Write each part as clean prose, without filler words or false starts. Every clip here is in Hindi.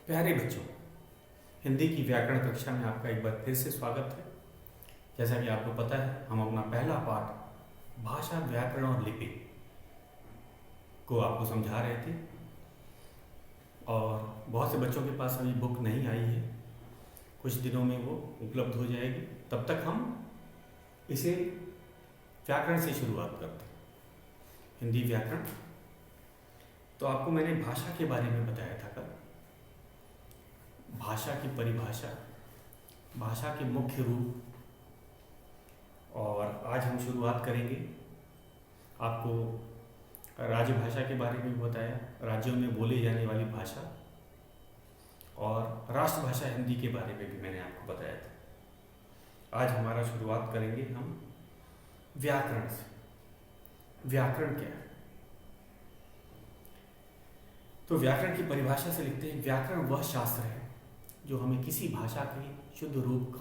प्यारे बच्चों, हिंदी की व्याकरण कक्षा में आपका एक बार फिर से स्वागत है। जैसा कि आपको पता है, हम अपना पहला पाठ भाषा, व्याकरण और लिपि को आपको समझा रहे थे और बहुत से बच्चों के पास अभी बुक नहीं आई है। कुछ दिनों में वो उपलब्ध हो जाएगी। तब तक हम इसे व्याकरण से शुरुआत करते हैं। हिंदी व्याकरण। तो आपको मैंने भाषा के बारे में बताया था कल। भाषा की परिभाषा, भाषा के मुख्य रूप, और आज हम शुरुआत करेंगे। आपको राजभाषा के बारे में भी बताया, राज्यों में बोली जाने वाली भाषा, और राष्ट्रभाषा हिंदी के बारे में भी मैंने आपको बताया था। आज हमारा शुरुआत करेंगे हम व्याकरण से। व्याकरण क्या है? तो व्याकरण की परिभाषा से लिखते हैं, व्याकरण वह शास्त्र है जो हमें किसी भाषा के शुद्ध रूप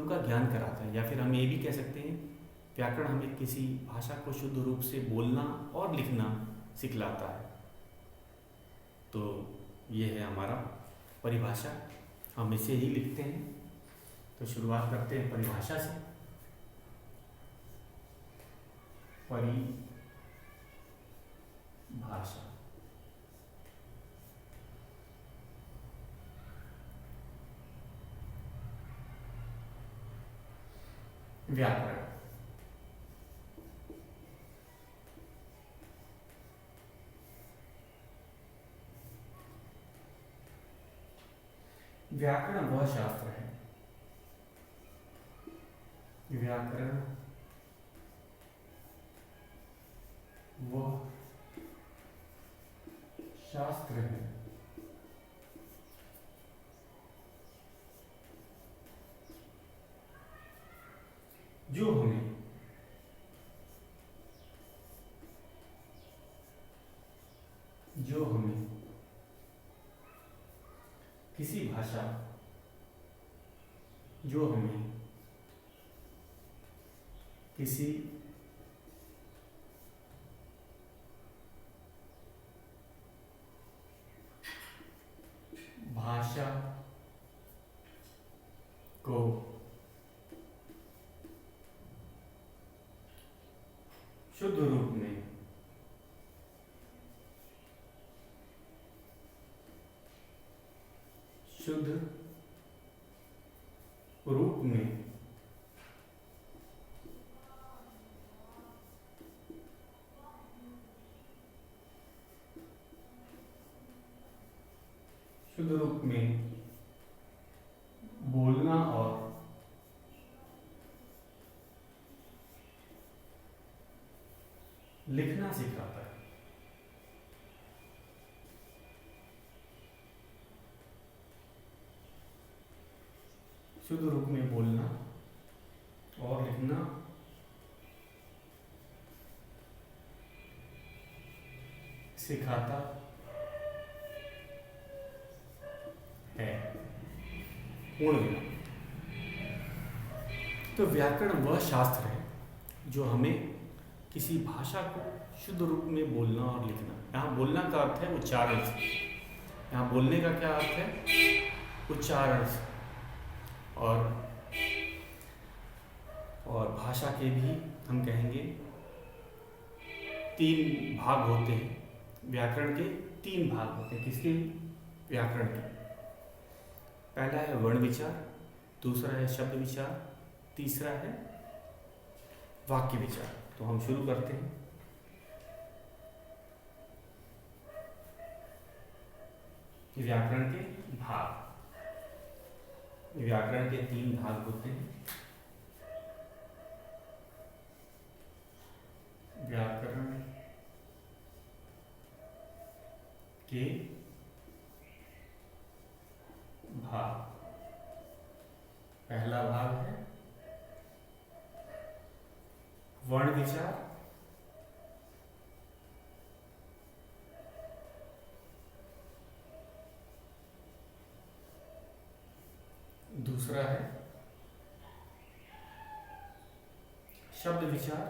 का ज्ञान कराता है। या फिर हम ये भी कह सकते हैं, व्याकरण हमें किसी भाषा को शुद्ध रूप से बोलना और लिखना सिखलाता है। तो ये है हमारा परिभाषा, हम इसे ही लिखते हैं। तो शुरुआत करते हैं परिभाषा से। परिभाषा। व्याकरण। व्याकरण वह शास्त्र है, व्याकरण वह शास्त्र है जो हमें किसी भाषा, जो हमें किसी भाषा को शुद्ध रूप में शुद्ध रूप में शुद्ध रूप में बोलना और लिखना सिखाता है। शुद्ध रूप में बोलना और लिखना सिखाता है। पूर्ण विराम। तो व्याकरण वह शास्त्र है जो हमें किसी भाषा को शुद्ध रूप में बोलना और लिखना। यहाँ बोलना का अर्थ है उच्चारण से। यहाँ बोलने का क्या अर्थ है? उच्चारण से। और भाषा के भी हम कहेंगे 3 भाग होते हैं। व्याकरण के 3 भाग होते हैं। किसके? व्याकरण के। पहला है वर्ण विचार, दूसरा है शब्द विचार, तीसरा है वाक्य विचार। तो हम शुरू करते हैं। व्याकरण के भाग। व्याकरण के 3 भाग होते हैं। व्याकरण के भाग। पहला भाग है वर्ण विचार, दूसरा है शब्द विचार,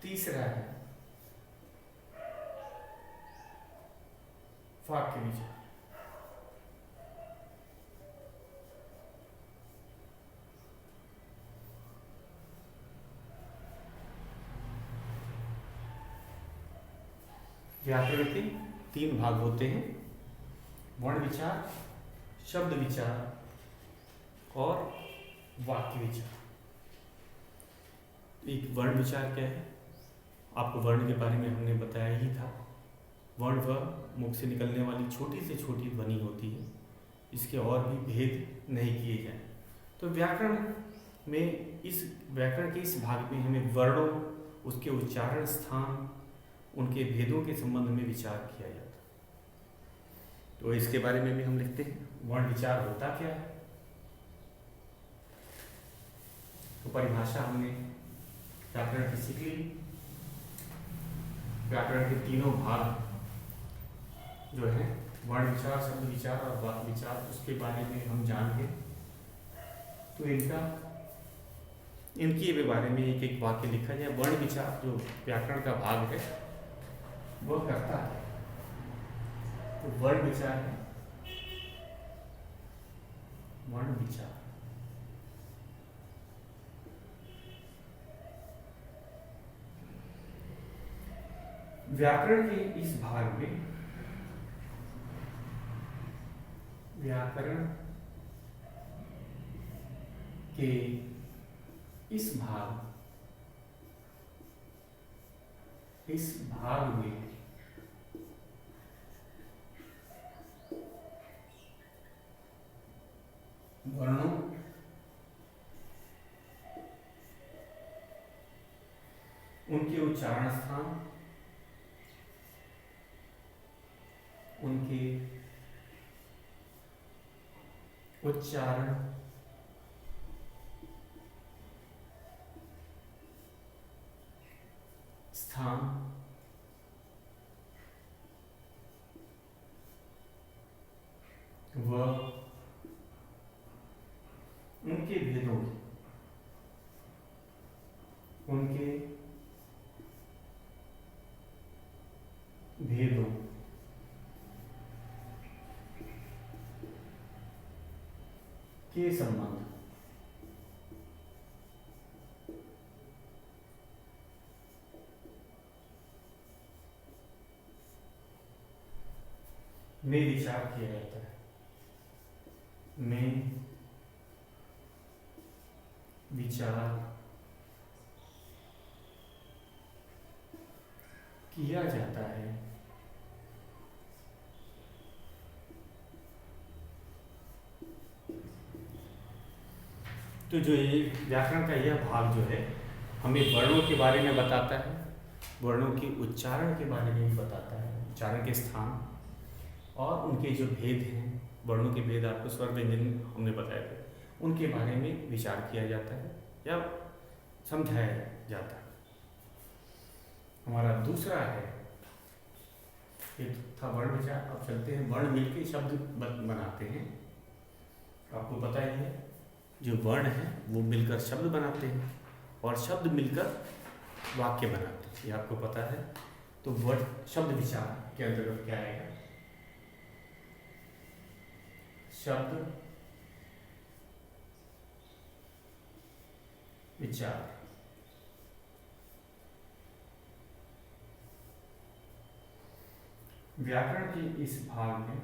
तीसरा है वाक्य विचार। व्याकरण के 3 भाग होते हैं, वर्ण विचार, शब्द विचार और वाक्य विचार। एक वर्ण विचार क्या है? आपको वर्ण के बारे में हमने बताया ही था। वर्ण वह मुख से निकलने वाली छोटी से छोटी ध्वनि होती है, इसके और भी भेद नहीं किए जाए। तो व्याकरण में व्याकरण के इस भाग में हमें वर्णों, उसके उच्चारण स्थान, उनके भेदों के संबंध में विचार किया जाता है। तो इसके बारे में भी हम लिखते हैं, वर्ण विचार होता क्या है। तो परिभाषा हमने व्याकरण की सीख ली। व्याकरण के 3 भाग जो है, वर्ण विचार, शब्द विचार और वाक्य विचार, उसके बारे में हम जान गए। तो इनके बारे में एक एक वाक्य लिखा जाए। वर्ण विचार जो व्याकरण का भाग है वह करता है। तो वर्ण विचार है, वर्ण विचार व्याकरण के इस भाग में, व्याकरण के इस भाग में वर्णों, उनके उच्चारण स्थान, उनके उच्चारण स्थान, व उनके भेदों, के संबंध में विचार किया जाता है, में विचार किया जाता है। तो जो ये व्याकरण का यह भाग जो है हमें वर्णों के बारे में बताता है, वर्णों के उच्चारण के बारे में भी बताता है, उच्चारण के स्थान और उनके जो भेद हैं, वर्णों के भेद आपको स्वर व्यंजन हमने बताए थे, उनके बारे में विचार किया जाता है या समझाया जाता है। हमारा दूसरा है, ये था वर्ण विचार। अब चलते हैं, वर्ण मिलके शब्द बनाते हैं। आपको पता ही है, जो वर्ण है वो मिलकर शब्द बनाते हैं और शब्द मिलकर वाक्य बनाते हैं, ये आपको पता है। तो वर्ण शब्द विचार के अंतर्गत क्या आएगा? शब्द विचार व्याकरण के इस भाग में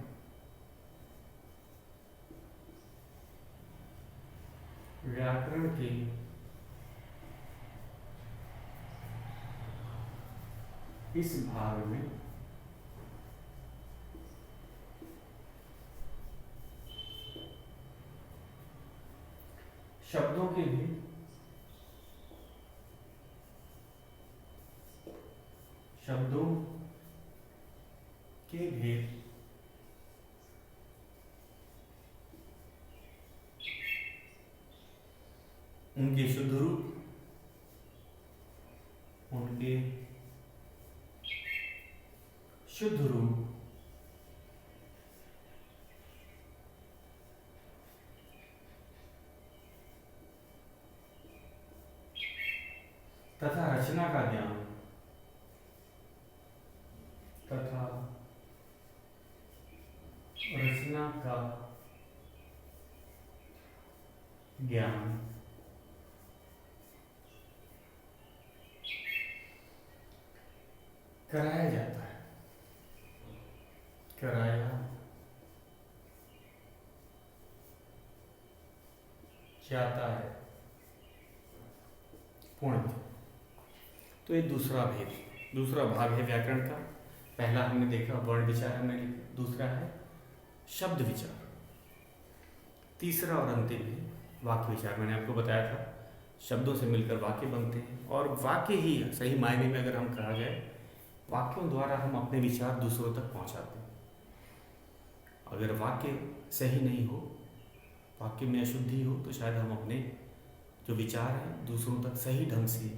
व्याकरण के इस भाग में शब्दों के भेद, शब्दों के भेद उनके शुद्ध रूप, उनके शुद्ध रूप तथा रचना का ज्ञान ज्ञान, कराया जाता है, कराया जाता है, पूर्ण। तो ये दूसरा भेद, दूसरा भाग है व्याकरण का। पहला हमने देखा वर्ण विचार, हमने लिखा। दूसरा है शब्द विचार। तीसरा और अंतिम है वाक्य विचार। मैंने आपको बताया था शब्दों से मिलकर वाक्य बनते हैं, और वाक्य ही सही मायने में अगर हम कहा जाए, वाक्यों द्वारा हम अपने विचार दूसरों तक पहुंचाते हैं। अगर वाक्य सही नहीं हो, वाक्य में अशुद्धि हो, तो शायद हम अपने जो विचार हैं दूसरों तक सही ढंग से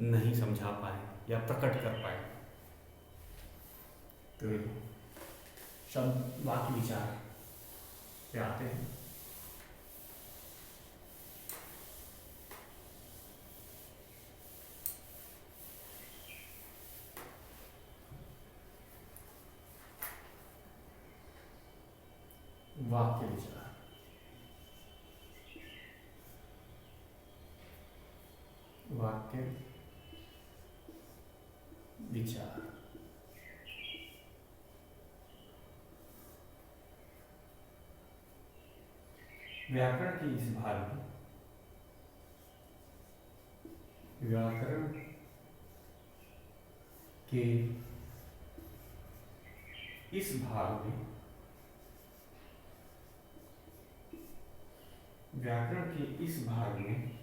नहीं समझा पाए या प्रकट कर पाए। तो शब्द वाक्य विचार पे आते हैं। वाक्य विचार, वाक्य विचार। व्याकरण के इस भाग में, व्याकरण के इस भाग में, व्याकरण के इस भाग में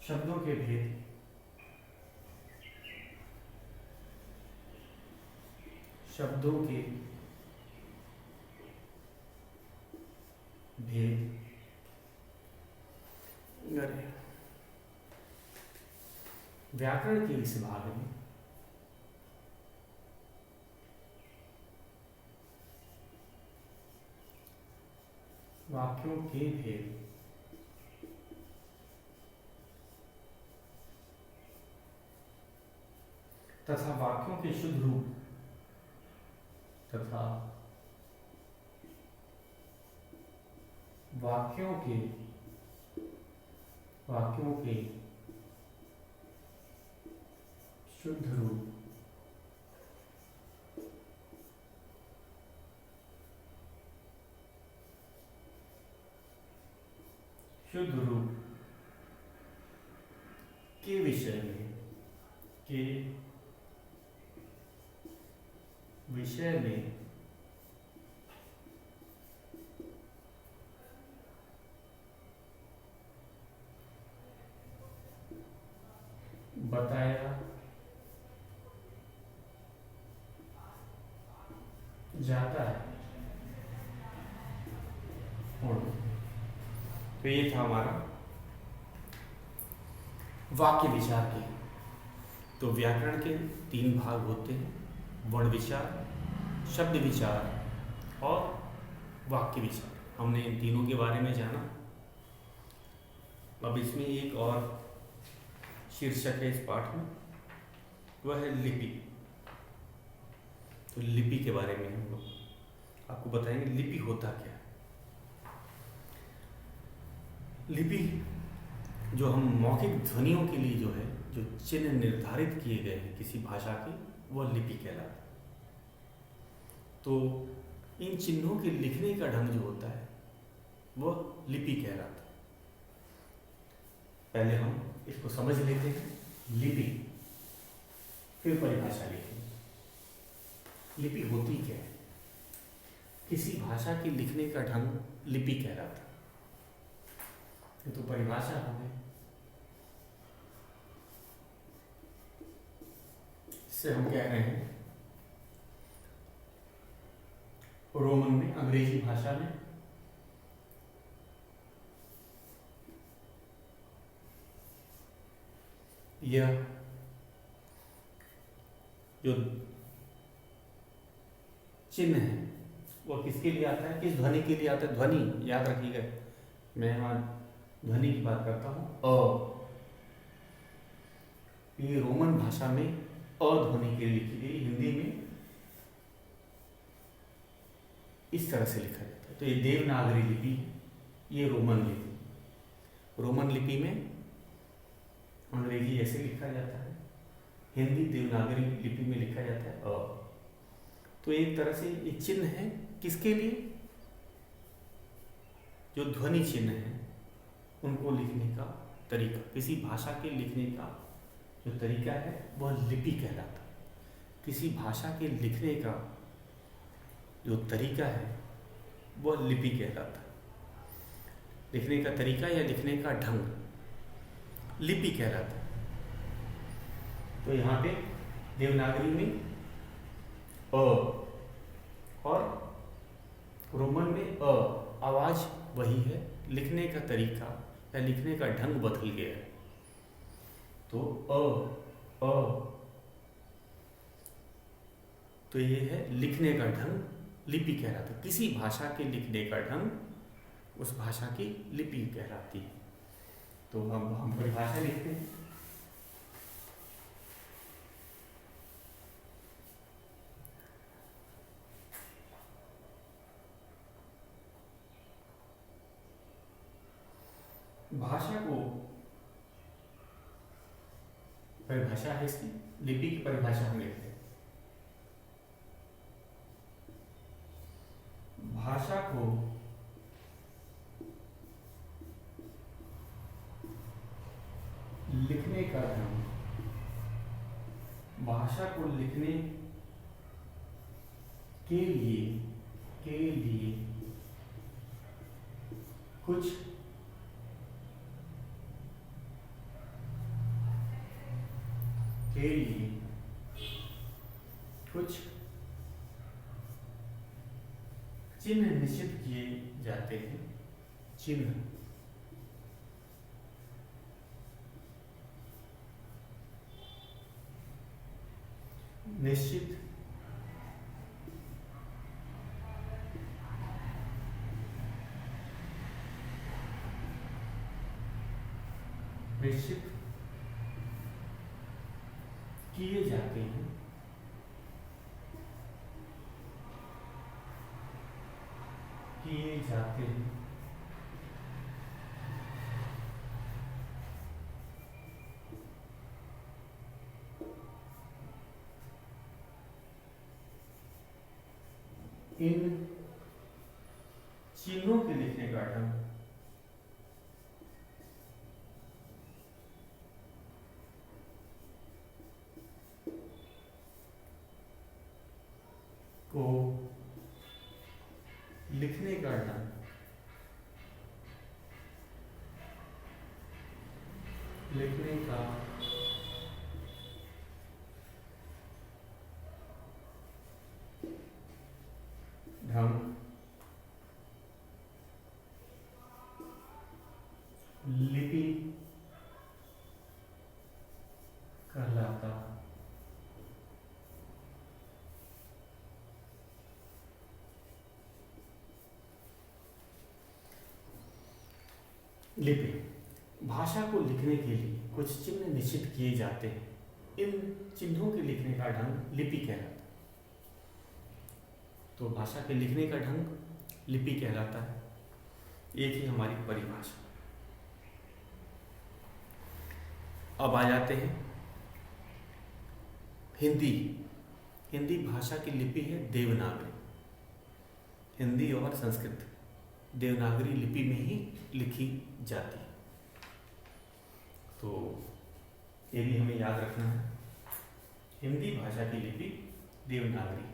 शब्दों के भेद, शब्दों के भेद, व्याकरण के इस भाग में वाक्यों के भेद तथा वाक्यों के शुद्ध रूप तथा वाक्यों के शुद्ध रूप, शुद्ध रूप के विषय में, के विषय में बताया जाता है। तो ये था हमारा वाक्य विचार के। तो व्याकरण के 3 भाग होते हैं, वर्ण विचार, शब्द विचार और वाक्य विचार। हमने इन तीनों के बारे में जाना। अब इसमें एक और शीर्षक है इस पाठ में, वह है लिपि। तो लिपि के बारे में हम लोग आपको बताएंगे लिपि होता क्या है। लिपि जो हम मौखिक ध्वनियों के लिए जो है, जो चिन्ह निर्धारित किए गए हैं किसी भाषा के, वह लिपि कहलाता है। तो इन चिन्हों के लिखने का ढंग जो होता है वह लिपि कहलाता है। पहले हम इसको समझ लेते हैं लिपि, फिर परिभाषा लिखेंगे। लिपि होती क्या है? किसी भाषा के लिखने का ढंग लिपि कहलाता है। ये तो परिभाषा हो गई। इससे हम कह रहे हैं रोमन में, अंग्रेजी भाषा में यह जो चिन्ह है वह किसके लिए आता है, किस ध्वनि के लिए आता है? ध्वनि, याद रखिएगा, मैं यहाँ ध्वनि की बात करता हूँ। ये रोमन भाषा में अध्वनि के लिखी गई हिंदी में इस तरह से लिखा जाता है। तो ये देवनागरी लिपि है, ये रोमन लिपि। रोमन लिपि में अंग्रेजी ऐसे लिखा जाता है, हिंदी देवनागरी लिपि में लिखा जाता है अ। तो एक तरह से ये चिन्ह है किसके लिए? जो ध्वनि चिन्ह है उनको लिखने का तरीका, किसी भाषा के लिखने का जो तरीका है वह लिपि कहलाता है। किसी भाषा के लिखने का जो तरीका है वह लिपि कहलाता है। लिखने का तरीका या लिखने का ढंग लिपि कहलाता है। तो यहाँ पे देवनागरी में अ और रोमन में अ, आवाज वही है, लिखने का तरीका या लिखने का ढंग बदल गया है। तो अ तो ये है लिखने का ढंग, लिपि कहलाता है। किसी भाषा के लिखने का ढंग उस भाषा की लिपि कहलाती है। तो हम परिभाषा लिखते हैं। भाषा को परिभाषा है इसकी, लिपि की परिभाषा हम लिखते हैं। भाषा को लिखने का ढंग, भाषा को लिखने के लिए कुछ चिन्ह निश्चित किए जाते हैं। चिन्ह निश्चित किए जाते हैं। इन चिन्हों के लिखने का ढंग को लिखने का ढंग लिपि कहलाता है। लिपि, भाषा को लिखने के लिए कुछ चिन्ह निश्चित किए जाते हैं। इन चिन्हों के लिखने का ढंग लिपि कहलाता है। तो भाषा के लिखने का ढंग लिपि कहलाता है। एक ही हमारी परिभाषा। अब आ जाते हैं हिंदी भाषा की लिपि है देवनागरी। हिंदी और संस्कृत देवनागरी लिपि में ही लिखी जाती है। तो ये भी हमें याद रखना है, हिंदी भाषा की लिपि देवनागरी।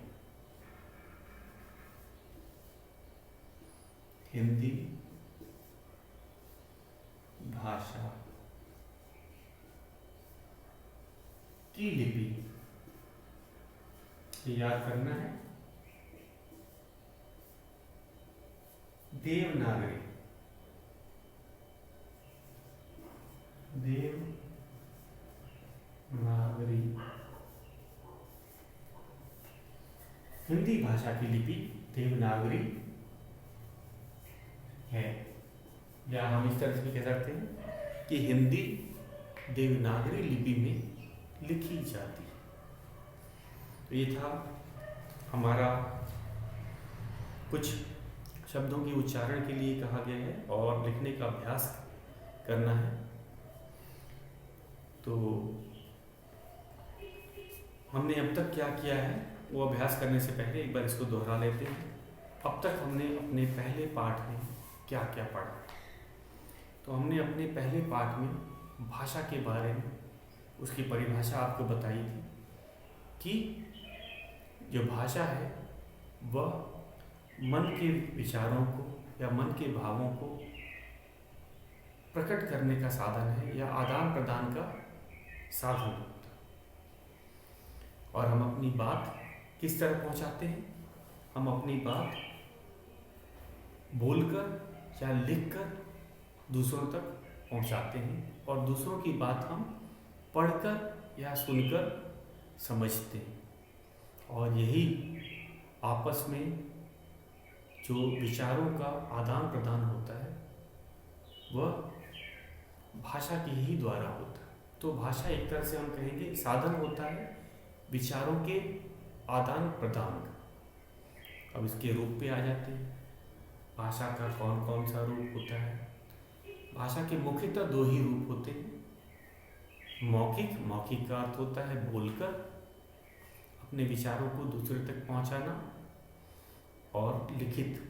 हिंदी भाषा की लिपि याद करना है देवनागरी। हिंदी भाषा की लिपि देवनागरी है, या हम इस तरह से भी कह सकते हैं कि हिंदी देवनागरी लिपि में लिखी जाती है। तो ये था हमारा कुछ शब्दों के उच्चारण के लिए कहा गया है और लिखने का अभ्यास करना है। तो हमने अब तक क्या किया है वो अभ्यास करने से पहले एक बार इसको दोहरा लेते हैं। अब तक हमने अपने पहले पाठ में क्या क्या पढ़ा। तो हमने अपने पहले पाठ में भाषा के बारे में उसकी परिभाषा आपको बताई थी कि जो भाषा है वह मन के विचारों को या मन के भावों को प्रकट करने का साधन है या आदान प्रदान का साधन होता है। और हम अपनी बात किस तरह पहुंचाते हैं? हम अपनी बात बोलकर या लिखकर दूसरों तक पहुंचाते हैं और दूसरों की बात हम पढ़कर या सुनकर समझते हैं। और यही आपस में जो विचारों का आदान प्रदान होता है वह भाषा के ही द्वारा होता है। तो भाषा एक तरह से हम कहेंगे साधन होता है विचारों के आदान प्रदान का। अब इसके रूप पे आ जाते हैं। भाषा का कौन कौन सा रूप होता है? भाषा के मुख्यतः दो ही रूप होते हैं। मौखिक का अर्थ होता है बोलकर अपने विचारों को दूसरे तक पहुंचाना, और लिखित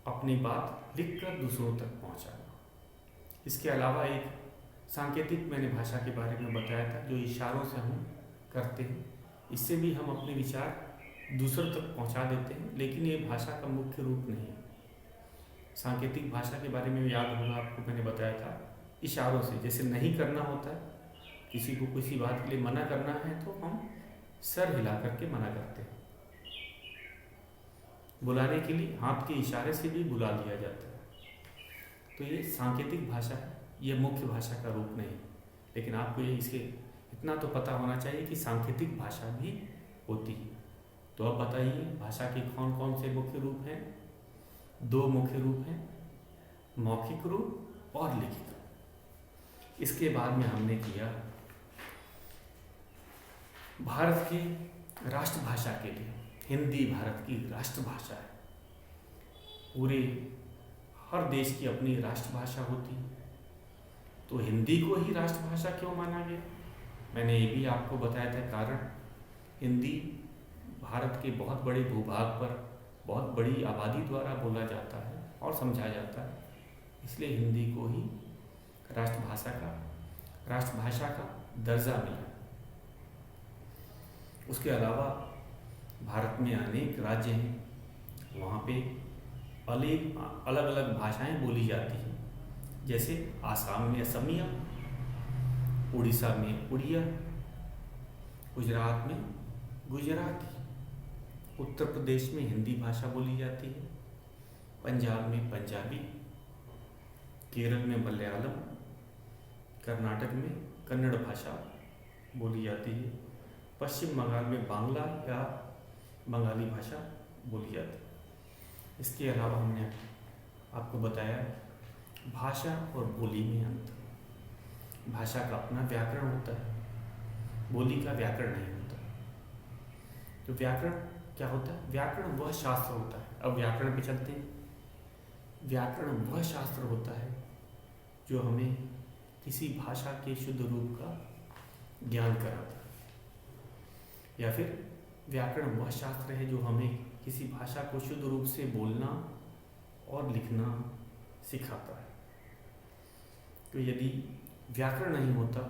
अपनी बात लिखकर दूसरों तक पहुंचाना। इसके अलावा एक सांकेतिक मैंने भाषा के बारे में बताया था जो इशारों से हम करते हैं। इससे भी हम अपने विचार दूसरों तक पहुंचा देते हैं, लेकिन ये भाषा का मुख्य रूप नहीं है। सांकेतिक भाषा के बारे में याद होगा आपको, मैंने बताया था इशारों से। जैसे नहीं करना होता है, किसी को किसी बात के लिए मना करना है तो हम सर हिला करके मना करते हैं। बुलाने के लिए हाथ के इशारे से भी बुला लिया जाता है। तो ये सांकेतिक भाषा है, ये मुख्य भाषा का रूप नहीं। लेकिन आपको ये इसके इतना तो पता होना चाहिए कि सांकेतिक भाषा भी होती है। तो अब बताइए भाषा के कौन कौन से मुख्य रूप हैं? दो मुख्य रूप हैं, मौखिक रूप और लिखित रूप। इसके बाद में हमने किया भारत की राष्ट्रभाषा के लिए हिंदी भारत की राष्ट्रभाषा है। पूरे हर देश की अपनी राष्ट्रभाषा होती है, तो हिंदी को ही राष्ट्रभाषा क्यों माना गया? मैंने ये भी आपको बताया था कारण। हिंदी भारत के बहुत बड़े भूभाग पर बहुत बड़ी आबादी द्वारा बोला जाता है और समझा जाता है, इसलिए हिंदी को ही राष्ट्रभाषा का दर्जा मिला। उसके अलावा भारत में अनेक राज्य हैं, वहाँ पे अलग अलग भाषाएं बोली जाती हैं। जैसे आसाम में असमिया, उड़ीसा में उड़िया, गुजरात में गुजराती, उत्तर प्रदेश में हिंदी भाषा बोली जाती है, पंजाब में पंजाबी, केरल में मलयालम, कर्नाटक में कन्नड़ भाषा बोली जाती है, पश्चिम बंगाल में बांग्ला या बंगाली भाषा बोली जाती है। इसके अलावा हमने आपको बताया भाषा और बोली में अंतर। भाषा का अपना व्याकरण होता है, बोली का व्याकरण नहीं होता। तो व्याकरण क्या होता है? व्याकरण वह शास्त्र होता है। अब व्याकरण पे चलते हैं। व्याकरण वह शास्त्र होता है जो हमें किसी भाषा के शुद्ध रूप का ज्ञान कराता है, या फिर व्याकरण वह शास्त्र है जो हमें किसी भाषा को शुद्ध रूप से बोलना और लिखना सिखाता है। तो यदि व्याकरण नहीं होता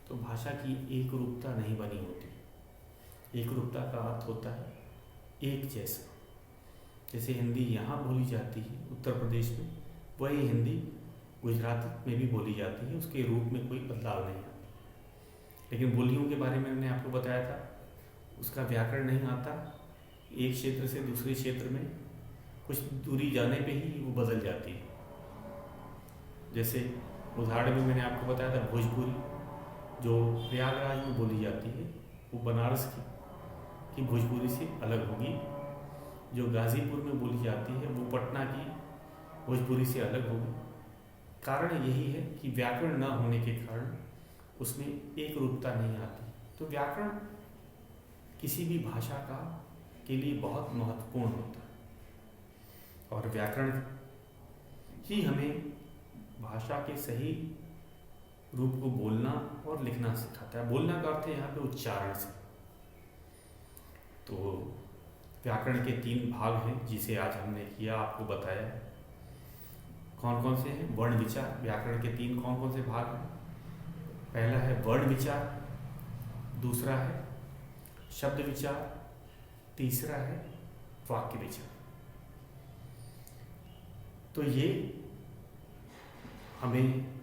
तो भाषा की एक रूपता नहीं बनी होती। एक रूपता का अर्थ होता है एक जैसा। जैसे हिंदी यहाँ बोली जाती है उत्तर प्रदेश में, वही हिंदी गुजरात में भी बोली जाती है, उसके रूप में कोई बदलाव नहीं आता। लेकिन बोलियों के बारे में मैंने आपको बताया था, उसका व्याकरण नहीं आता। एक क्षेत्र से दूसरे क्षेत्र में कुछ दूरी जाने पे ही वो बदल जाती है। जैसे उदाहरण में मैंने आपको बताया था भोजपुरी, जो प्रयागराज में बोली जाती है वो बनारस की भोजपुरी से अलग होगी। जो गाज़ीपुर में बोली जाती है वो पटना की भोजपुरी से अलग होगी। कारण यही है कि व्याकरण न होने के कारण उसमें एक रूपता नहीं आती। तो व्याकरण किसी भी भाषा का के लिए बहुत महत्वपूर्ण होता है और व्याकरण ही हमें भाषा के सही रूप को बोलना और लिखना सिखाता है। बोलना का अर्थ है यहाँ पे उच्चारण से। तो व्याकरण के 3 भाग हैं जिसे आज हमने किया, आपको बताया कौन कौन से हैं। वर्ण विचार, व्याकरण के 3 कौन कौन से भाग हैं। पहला है वर्ण विचार, दूसरा है शब्द विचार, तीसरा है वाक्य विचार। तो ये हमें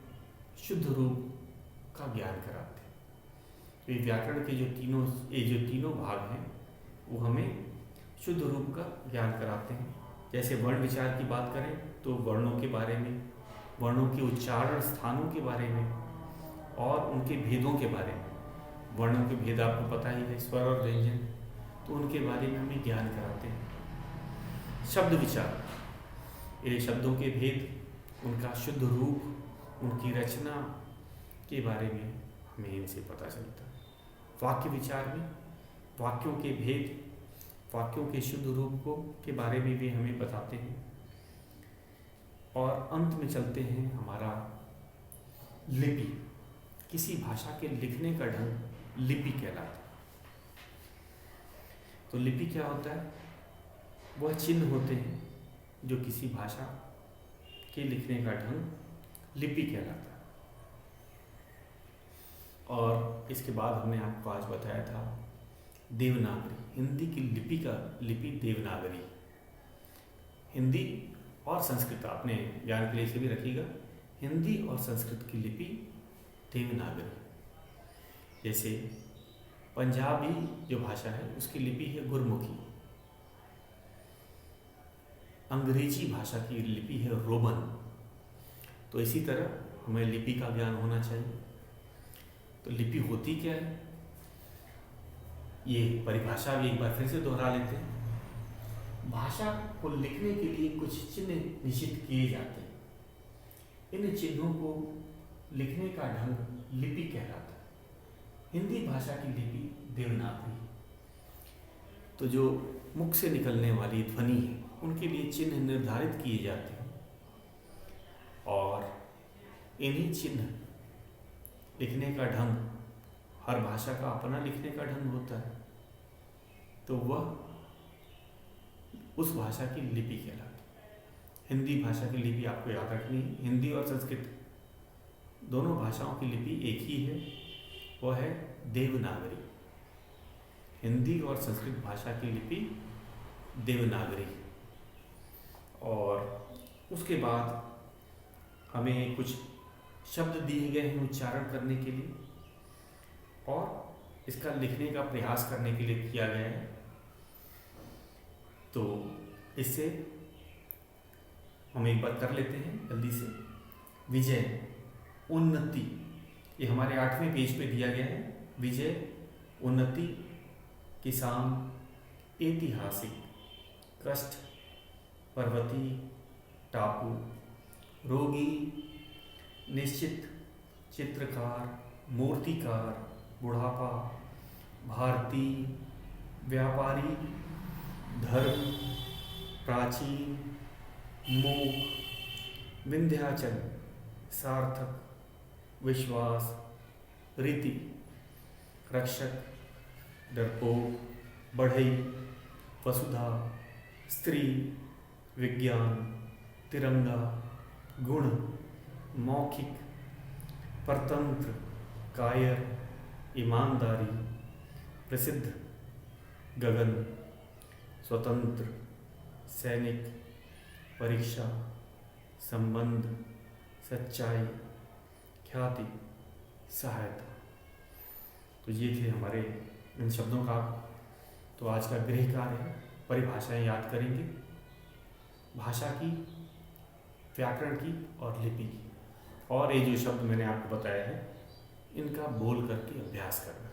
शुद्ध रूप का ज्ञान कराते हैं। तो ये व्याकरण के जो तीनों भाग हैं वो हमें शुद्ध रूप का ज्ञान कराते हैं। जैसे वर्ण विचार की बात करें तो वर्णों के बारे में, वर्णों के उच्चारण स्थानों के बारे में और उनके भेदों के बारे में। वर्णों के भेद आपको पता ही है, स्वर और व्यंजन, तो उनके बारे में हमें ज्ञान कराते हैं। शब्द विचार, ये शब्दों के भेद, उनका शुद्ध रूप, उनकी रचना के बारे में हमें इनसे पता चलता है। वाक्य विचार में वाक्यों के भेद, वाक्यों के शुद्ध रूप के बारे में भी हमें बताते हैं। और अंत में चलते हैं हमारा लिपि। किसी भाषा के लिखने का ढंग लिपि कहलाता है। तो लिपि क्या होता है? वह चिन्ह होते हैं जो किसी भाषा के लिखने का ढंग लिपि कहलाता है। और इसके बाद हमने आपको आज बताया था देवनागरी। हिंदी की लिपि देवनागरी। हिंदी और संस्कृत, आपने ज्ञान के लिए इसे भी रखिएगा, हिंदी और संस्कृत की लिपि देवनागरी। जैसे पंजाबी जो भाषा है उसकी लिपि है गुरमुखी। अंग्रेजी भाषा की लिपि है रोमन। तो इसी तरह हमें लिपि का ज्ञान होना चाहिए। तो लिपि होती क्या है, ये परिभाषा भी एक बार फिर से दोहरा लेते हैं। भाषा को लिखने के लिए कुछ चिन्ह निश्चित किए जाते हैं। इन चिन्हों को लिखने का ढंग लिपि कहलाता है। हिंदी भाषा की लिपि देवनागरी। तो जो मुख से निकलने वाली ध्वनि है उनके लिए चिन्ह निर्धारित किए जाते हैं और इन्हीं चिन्ह लिखने का ढंग, हर भाषा का अपना लिखने का ढंग होता है, तो वह उस भाषा की लिपि कहलाती है। हिंदी भाषा की लिपि आपको याद रखनी है। हिंदी और संस्कृत दोनों भाषाओं की लिपि एक ही है, वह है देवनागरी। हिंदी और संस्कृत भाषा की लिपि देवनागरी। और उसके बाद हमें कुछ शब्द दिए गए हैं उच्चारण करने के लिए और इसका लिखने का प्रयास करने के लिए किया गया है। तो इससे हम एक बार कर लेते हैं जल्दी से। विजय, उन्नति, ये हमारे 8वें पेज पे दिया गया है। विजय, उन्नति, किसान, ऐतिहासिक, कष्ट, पर्वती, टापू, रोगी, निश्चित, चित्रकार, मूर्तिकार, बुढ़ापा, भारतीय, व्यापारी, धर्म, प्राचीन, मूक, विंध्याचल, सार्थक, विश्वास, रीति, रक्षक, डरपोक, बढ़ई, वसुधा, स्त्री, विज्ञान, तिरंगा, गुण, मौखिक, परतंत्र, कायर, ईमानदारी, प्रसिद्ध, गगन, स्वतंत्र, सैनिक, परीक्षा, संबंध, सच्चाई, ख्याति, सहायता। तो ये थे हमारे इन शब्दों का। तो आज का गृह कार्य है, परिभाषाएं याद करेंगे, भाषा की, व्याकरण की और लिपि की। और ये जो शब्द मैंने आपको बताया है इनका बोल करके अभ्यास करना।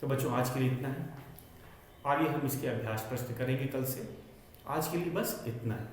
तो बच्चों आज के लिए इतना है। आगे हम इसके अभ्यास प्रश्न करेंगे कल से। आज के लिए बस इतना है।